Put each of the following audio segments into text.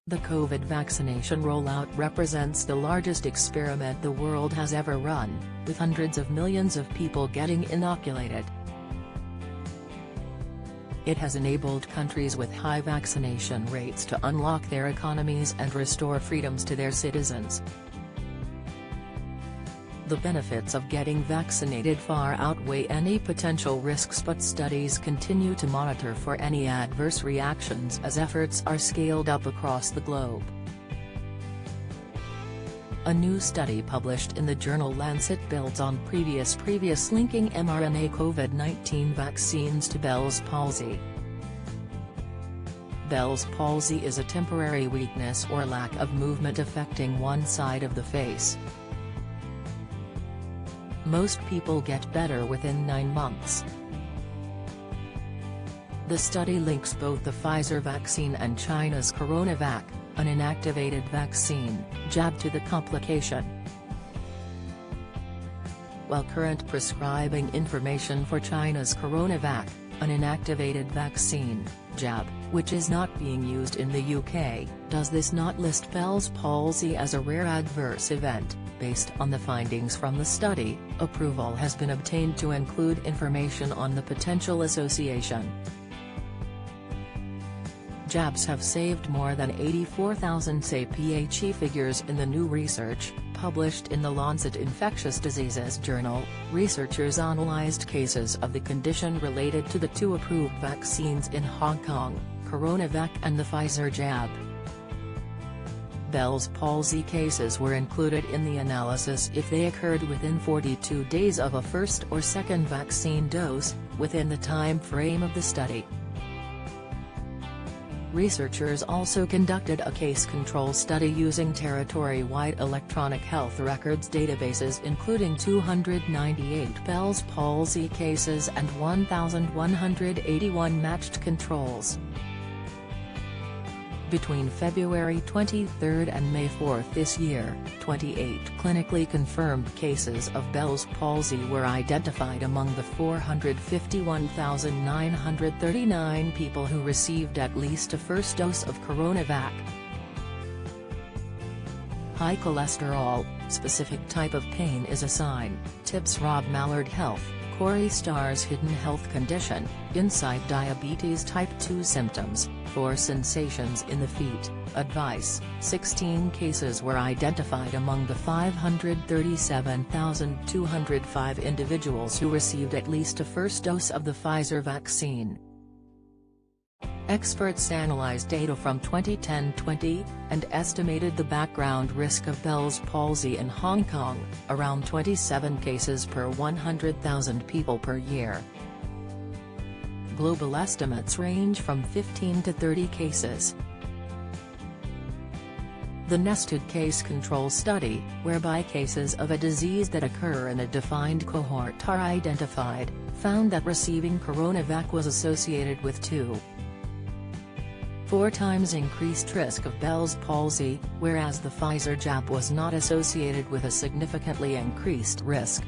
The COVID vaccination rollout represents the largest experiment the world has ever run, with hundreds of millions of people getting inoculated. It has enabled countries with high vaccination rates to unlock their economies and restore freedoms to their citizens. The benefits of getting vaccinated far outweigh any potential risks, but studies continue to monitor for any adverse reactions as efforts are scaled up across the globe. A new study published in the journal Lancet builds on previous linking mRNA COVID-19 vaccines to Bell's palsy. Bell's palsy is a temporary weakness or lack of movement affecting one side of the face. Most people get better within 9 months. The study links both the Pfizer vaccine and China's CoronaVac, an inactivated vaccine, jab to the complication. While current prescribing information for China's CoronaVac, an inactivated vaccine, jab, which is not being used in the UK, does this not list Bell's palsy as a rare adverse event? Based on the findings from the study, approval has been obtained to include information on the potential association. Jabs have saved more than 84,000 PHE figures in the new research, published in the Lancet Infectious Diseases journal. Researchers analyzed cases of the condition related to the two approved vaccines in Hong Kong, CoronaVac and the Pfizer jab. Bell's palsy cases were included in the analysis if they occurred within 42 days of a first or second vaccine dose, within the time frame of the study. Researchers also conducted a case control study using territory-wide electronic health records databases including 298 Bell's palsy cases and 1,181 matched controls. Between February 23 and May 4 this year, 28 clinically confirmed cases of Bell's palsy were identified among the 451,939 people who received at least a first dose of CoronaVac. High cholesterol, specific type of pain is a sign, tips Rob Mallard Health, Corey Starr's hidden health condition, inside diabetes type 2 symptoms, 4 sensations in the feet, advice. 16 cases were identified among the 537,205 individuals who received at least a first dose of the Pfizer vaccine. Experts analyzed data from 2010-20, and estimated the background risk of Bell's palsy in Hong Kong, around 27 cases per 100,000 people per year. Global estimates range from 15 to 30 cases. The nested case control study, whereby cases of a disease that occur in a defined cohort are identified, found that receiving CoronaVac was associated with 2.4 times increased risk of Bell's palsy, whereas the Pfizer jab was not associated with a significantly increased risk.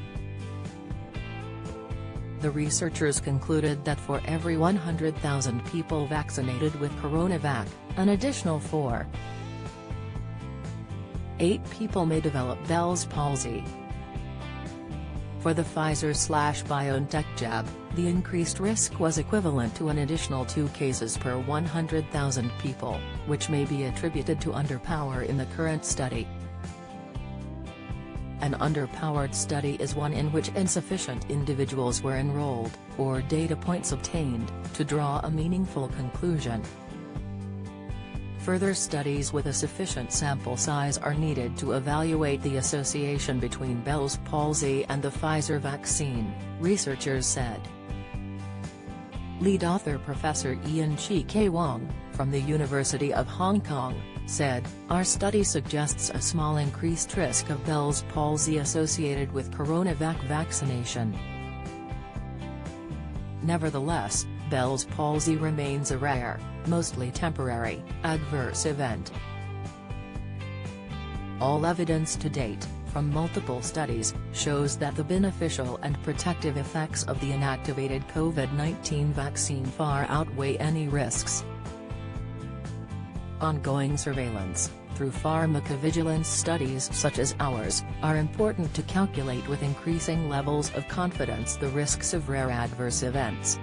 The researchers concluded that for every 100,000 people vaccinated with CoronaVac, an additional 4.8 people may develop Bell's palsy. For the Pfizer/BioNTech jab, the increased risk was equivalent to an additional 2 cases per 100,000 people, which may be attributed to underpower in the current study. An underpowered study is one in which insufficient individuals were enrolled, or data points obtained, to draw a meaningful conclusion. Further studies with a sufficient sample size are needed to evaluate the association between Bell's palsy and the Pfizer vaccine, researchers said. Lead author Professor Ian Chi Wong, from the University of Hong Kong, said, "Our study suggests a small increased risk of Bell's palsy associated with CoronaVac vaccination. Nevertheless, Bell's palsy remains a rare, mostly temporary, adverse event. All evidence to date, from multiple studies, shows that the beneficial and protective effects of the inactivated COVID-19 vaccine far outweigh any risks." Ongoing surveillance, through pharmacovigilance studies such as ours, are important to calculate with increasing levels of confidence the risks of rare adverse events.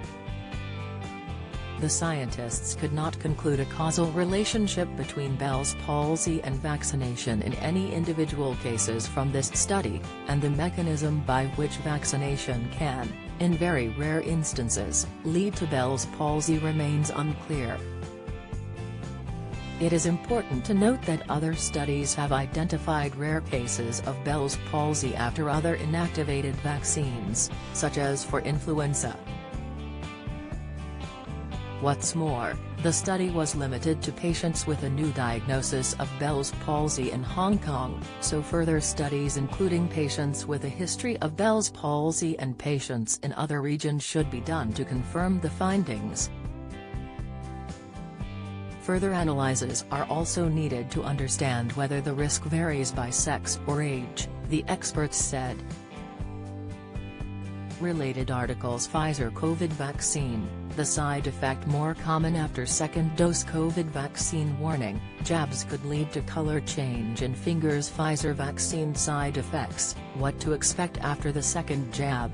The scientists could not conclude a causal relationship between Bell's palsy and vaccination in any individual cases from this study, and the mechanism by which vaccination can, in very rare instances, lead to Bell's palsy remains unclear. It is important to note that other studies have identified rare cases of Bell's palsy after other inactivated vaccines, such as for influenza. What's more, the study was limited to patients with a new diagnosis of Bell's palsy in Hong Kong, so further studies including patients with a history of Bell's palsy and patients in other regions should be done to confirm the findings. Further analyses are also needed to understand whether the risk varies by sex or age, the experts said. Related articles: Pfizer Covid vaccine, the side effect more common after second dose Covid vaccine warning, jabs could lead to color change in fingers. Pfizer vaccine side effects, what to expect after the second jab.